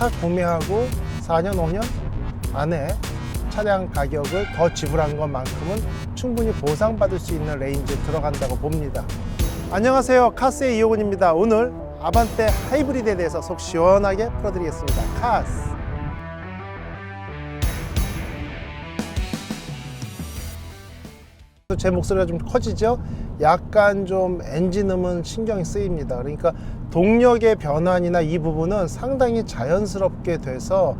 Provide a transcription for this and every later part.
차 구매하고 4년, 5년 안에 차량 가격을 더 지불한 것만큼은 충분히 보상받을 수 있는 레인지에 들어간다고 봅니다. 안녕하세요, 카스의 이호근입니다. 오늘 아반떼 하이브리드에 대해서 속 시원하게 풀어드리겠습니다. 카스. 제 목소리가 좀 커지죠? 약간 좀 엔진음은 신경이 쓰입니다. 그러니까 동력의 변환이나 이 부분은 상당히 자연스럽게 돼서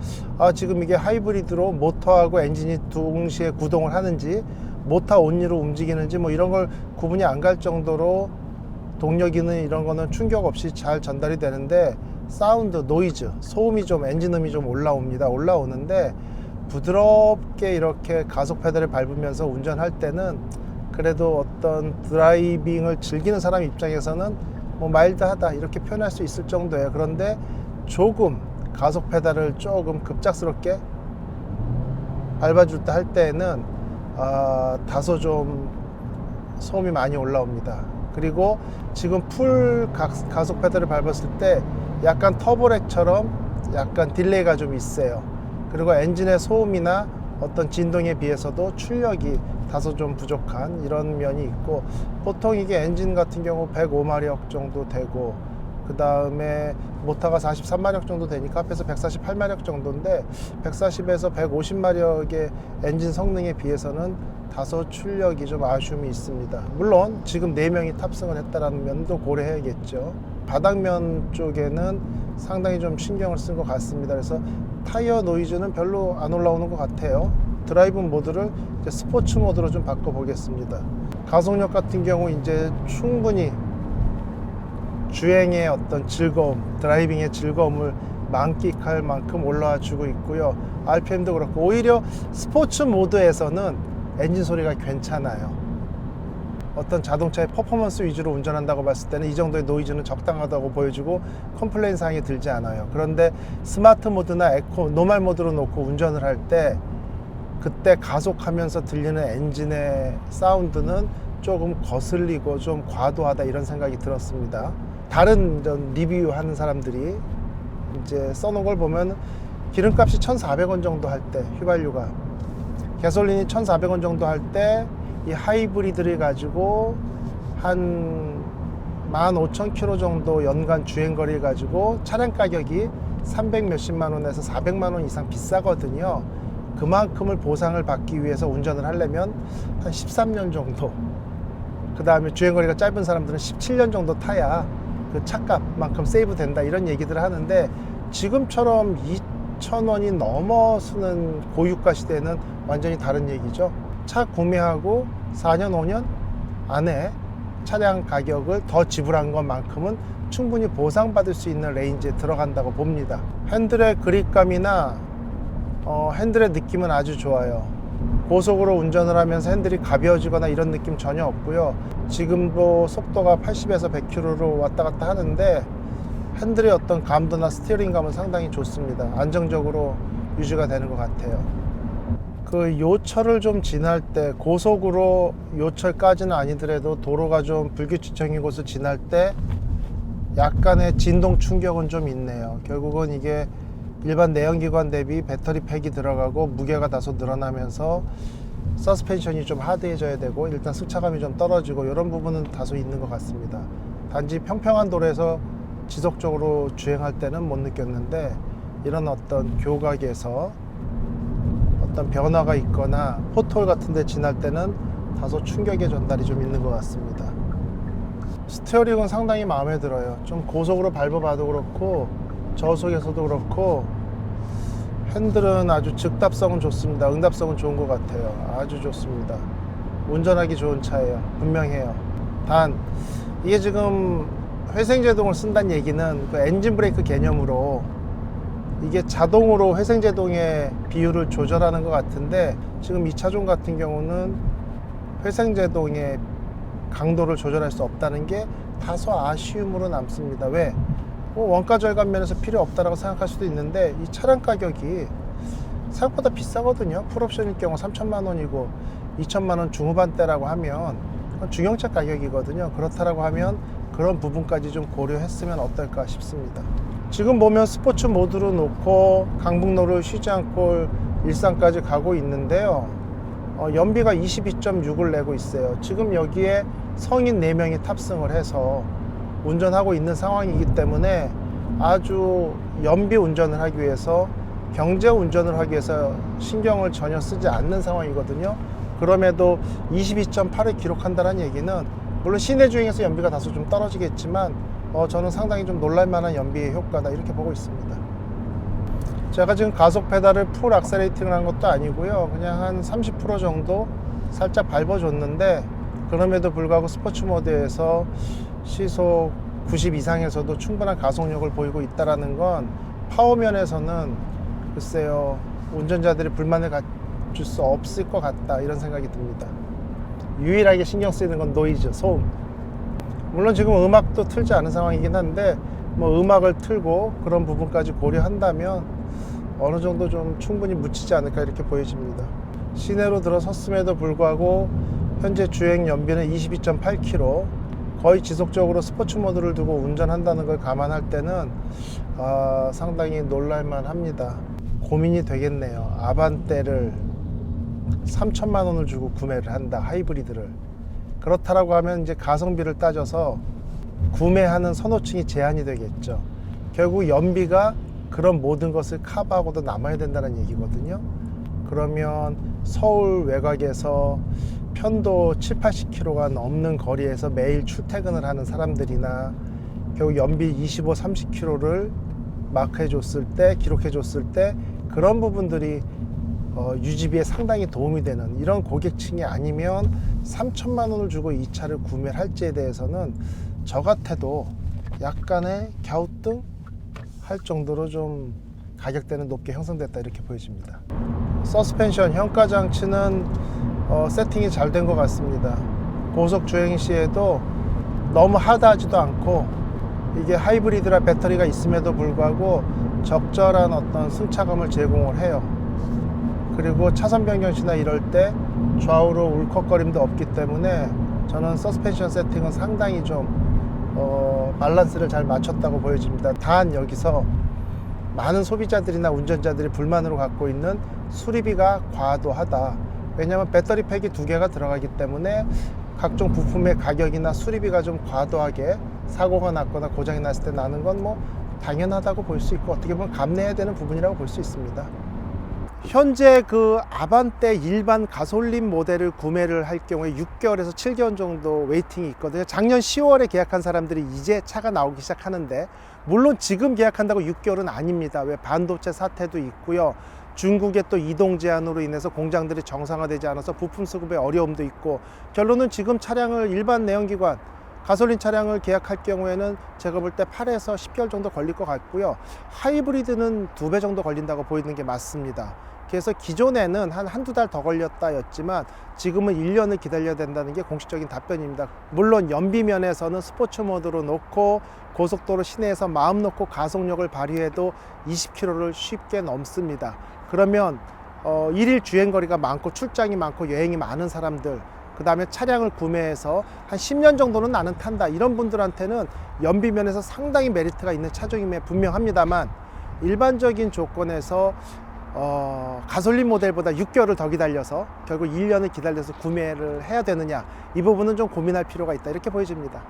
지금 이게 하이브리드로 모터하고 엔진이 동시에 구동을 하는지 모터 온리로 움직이는지 뭐 이런 걸 구분이 안 갈 정도로 동력이는 이런 거는 충격 없이 잘 전달이 되는데, 사운드, 노이즈, 소음이 좀, 엔진음이 좀 올라오는데 부드럽게 이렇게 가속 페달을 밟으면서 운전할 때는 그래도 어떤 드라이빙을 즐기는 사람 입장에서는 뭐 마일드하다 이렇게 표현할 수 있을 정도예요. 그런데 조금 가속 페달을 조금 급작스럽게 밟아줄 때 할 때는 다소 좀 소음이 많이 올라옵니다. 그리고 지금 풀 가속 페달을 밟았을 때 약간 터보렉처럼 약간 딜레이가 좀 있어요. 그리고 엔진의 소음이나 어떤 진동에 비해서도 출력이 다소 좀 부족한 이런 면이 있고, 보통 이게 엔진 같은 경우 105마력 정도 되고 그 다음에 모터가 43마력 정도 되니까 앞에서 148마력 정도인데 140에서 150마력의 엔진 성능에 비해서는 다소 출력이 좀 아쉬움이 있습니다. 물론 지금 4명이 탑승을 했다는 면도 고려해야겠죠. 바닥면 쪽에는 상당히 좀 신경을 쓴 것 같습니다. 그래서 타이어 노이즈는 별로 안 올라오는 것 같아요. 드라이브 모드를 이제 스포츠 모드로 좀 바꿔 보겠습니다. 가속력 같은 경우 이제 충분히 주행의 어떤 즐거움, 드라이빙의 즐거움을 만끽할 만큼 올라와 주고 있고요. RPM도 그렇고, 오히려 스포츠 모드에서는 엔진 소리가 괜찮아요. 어떤 자동차의 퍼포먼스 위주로 운전한다고 봤을 때는 이 정도의 노이즈는 적당하다고 보여주고 컴플레인 사항이 들지 않아요. 그런데 스마트 모드나 에코, 노멀 모드로 놓고 운전을 할 때 그때 가속하면서 들리는 엔진의 사운드는 조금 거슬리고 좀 과도하다 이런 생각이 들었습니다. 다른 리뷰하는 사람들이 이제 써놓은 걸 보면 기름값이 1,400원 정도 할 때, 휘발유가 가솔린이 1,400원 정도 할 때 이 하이브리드를 가지고 한 15,000km 정도 연간 주행거리를 가지고 차량 가격이 300 몇십만 원에서 400만 원 이상 비싸거든요. 그만큼을 보상을 받기 위해서 운전을 하려면 한 13년 정도, 그 다음에 주행거리가 짧은 사람들은 17년 정도 타야 그 차값만큼 세이브 된다 이런 얘기들을 하는데, 지금처럼 2,000원이 넘어서는 고유가 시대는 완전히 다른 얘기죠. 차 구매하고 4년, 5년 안에 차량 가격을 더 지불한 것만큼은 충분히 보상받을 수 있는 레인지에 들어간다고 봅니다. 핸들의 그립감이나 핸들의 느낌은 아주 좋아요. 고속으로 운전을 하면서 핸들이 가벼워지거나 이런 느낌 전혀 없고요. 지금도 속도가 80에서 100km로 왔다 갔다 하는데 핸들의 어떤 감도나 스티어링 감은 상당히 좋습니다. 안정적으로 유지가 되는 것 같아요. 그 요철을 좀 지날 때, 고속으로 요철까지는 아니더라도 도로가 좀 불규칙적인 곳을 지날 때 약간의 진동 충격은 좀 있네요. 결국은 이게 일반 내연기관 대비 배터리 팩이 들어가고 무게가 다소 늘어나면서 서스펜션이 좀 하드해져야 되고 일단 승차감이 좀 떨어지고 이런 부분은 다소 있는 것 같습니다. 단지 평평한 도로에서 지속적으로 주행할 때는 못 느꼈는데 이런 어떤 교각에서 어떤 변화가 있거나 포트홀 같은 데 지날 때는 다소 충격의 전달이 좀 있는 것 같습니다. 스티어링은 상당히 마음에 들어요. 좀 고속으로 밟아봐도 그렇고 저속에서도 그렇고 핸들은 아주 즉답성은 좋습니다. 응답성은 좋은 것 같아요. 아주 좋습니다. 운전하기 좋은 차예요. 분명해요. 단 이게 지금 회생제동을 쓴다는 얘기는 그 엔진 브레이크 개념으로 이게 자동으로 회생제동의 비율을 조절하는 것 같은데, 지금 이 차종 같은 경우는 회생제동의 강도를 조절할 수 없다는 게 다소 아쉬움으로 남습니다. 왜? 원가 절감 면에서 필요 없다라고 생각할 수도 있는데 이 차량 가격이 생각보다 비싸거든요. 풀옵션일 경우 3천만 원이고 2천만 원 중후반대라고 하면 중형차 가격이거든요. 그렇다라고 하면 그런 부분까지 좀 고려했으면 어떨까 싶습니다. 지금 보면 스포츠 모드로 놓고 강북로를 쉬지 않고 일산까지 가고 있는데요. 연비가 22.6을 내고 있어요. 지금 여기에 성인 4명이 탑승을 해서 운전하고 있는 상황이기 때문에 아주 연비 운전을 하기 위해서, 경제 운전을 하기 위해서 신경을 전혀 쓰지 않는 상황이거든요. 그럼에도 22.8을 기록한다는 얘기는 물론 시내 주행에서 연비가 다소 좀 떨어지겠지만 저는 상당히 좀 놀랄만한 연비의 효과다 이렇게 보고 있습니다. 제가 지금 가속 페달을 풀 악셀레이팅을 한 것도 아니고요. 그냥 한 30% 정도 살짝 밟아줬는데 그럼에도 불구하고 스포츠 모드에서 시속 90 이상에서도 충분한 가속력을 보이고 있다는 건 파워 면에서는 글쎄요, 운전자들이 불만을 가질 수 없을 것 같다 이런 생각이 듭니다. 유일하게 신경 쓰이는 건 노이즈, 소음. 물론 지금 음악도 틀지 않은 상황이긴 한데 뭐 음악을 틀고 그런 부분까지 고려한다면 어느 정도 좀 충분히 묻히지 않을까 이렇게 보여집니다. 시내로 들어섰음에도 불구하고 현재 주행 연비는 22.8km, 거의 지속적으로 스포츠 모드를 두고 운전한다는 걸 감안할 때는 상당히 놀랄만 합니다. 고민이 되겠네요. 아반떼를 3천만 원을 주고 구매를 한다, 하이브리드를. 그렇다라고 하면 이제 가성비를 따져서 구매하는 선호층이 제한이 되겠죠. 결국 연비가 그런 모든 것을 커버하고도 남아야 된다는 얘기거든요. 그러면 서울 외곽에서 편도 7, 80km가 넘는 거리에서 매일 출퇴근을 하는 사람들이나 결국 연비 25, 30km를 마크해 줬을 때, 기록해 줬을 때 그런 부분들이 유지비에 상당히 도움이 되는 이런 고객층이 아니면 3천만 원을 주고 이 차를 구매를 할지에 대해서는 저 같아도 약간의 갸우뚱 할 정도로 좀 가격대는 높게 형성됐다 이렇게 보여집니다. 서스펜션 현가 장치는 세팅이 잘 된 것 같습니다. 고속 주행 시에도 너무 하드하지도 않고 이게 하이브리드라 배터리가 있음에도 불구하고 적절한 어떤 승차감을 제공을 해요. 그리고 차선 변경 시나 이럴 때 좌우로 울컥거림도 없기 때문에 저는 서스펜션 세팅은 상당히 좀 밸런스를 잘 맞췄다고 보여집니다. 단 여기서 많은 소비자들이나 운전자들이 불만으로 갖고 있는 수리비가 과도하다. 왜냐하면 배터리 팩이 2개가 들어가기 때문에 각종 부품의 가격이나 수리비가 좀 과도하게 사고가 났거나 고장이 났을 때 나는 건 뭐 당연하다고 볼 수 있고 어떻게 보면 감내해야 되는 부분이라고 볼 수 있습니다. 현재 그 아반떼 일반 가솔린 모델을 구매를 할 경우에 6개월에서 7개월 정도 웨이팅이 있거든요. 작년 10월에 계약한 사람들이 이제 차가 나오기 시작하는데, 물론 지금 계약한다고 6개월은 아닙니다. 왜 반도체 사태도 있고요. 중국의 또 이동 제한으로 인해서 공장들이 정상화되지 않아서 부품 수급에 어려움도 있고, 결론은 지금 차량을 일반 내연기관 가솔린 차량을 계약할 경우에는 제가 볼 때 8에서 10개월 정도 걸릴 것 같고요. 하이브리드는 2배 정도 걸린다고 보이는 게 맞습니다. 그래서 기존에는 한두 달 더 걸렸다였지만 지금은 1년을 기다려야 된다는 게 공식적인 답변입니다. 물론 연비 면에서는 스포츠 모드로 놓고 고속도로 시내에서 마음 놓고 가속력을 발휘해도 20km를 쉽게 넘습니다. 그러면 일일 주행거리가 많고 출장이 많고 여행이 많은 사람들, 그 다음에 차량을 구매해서 한 10년 정도는 나는 탄다, 이런 분들한테는 연비 면에서 상당히 메리트가 있는 차종임에 분명합니다만, 일반적인 조건에서 가솔린 모델보다 6개월을 더 기다려서 결국 1년을 기다려서 구매를 해야 되느냐, 이 부분은 좀 고민할 필요가 있다 이렇게 보여집니다.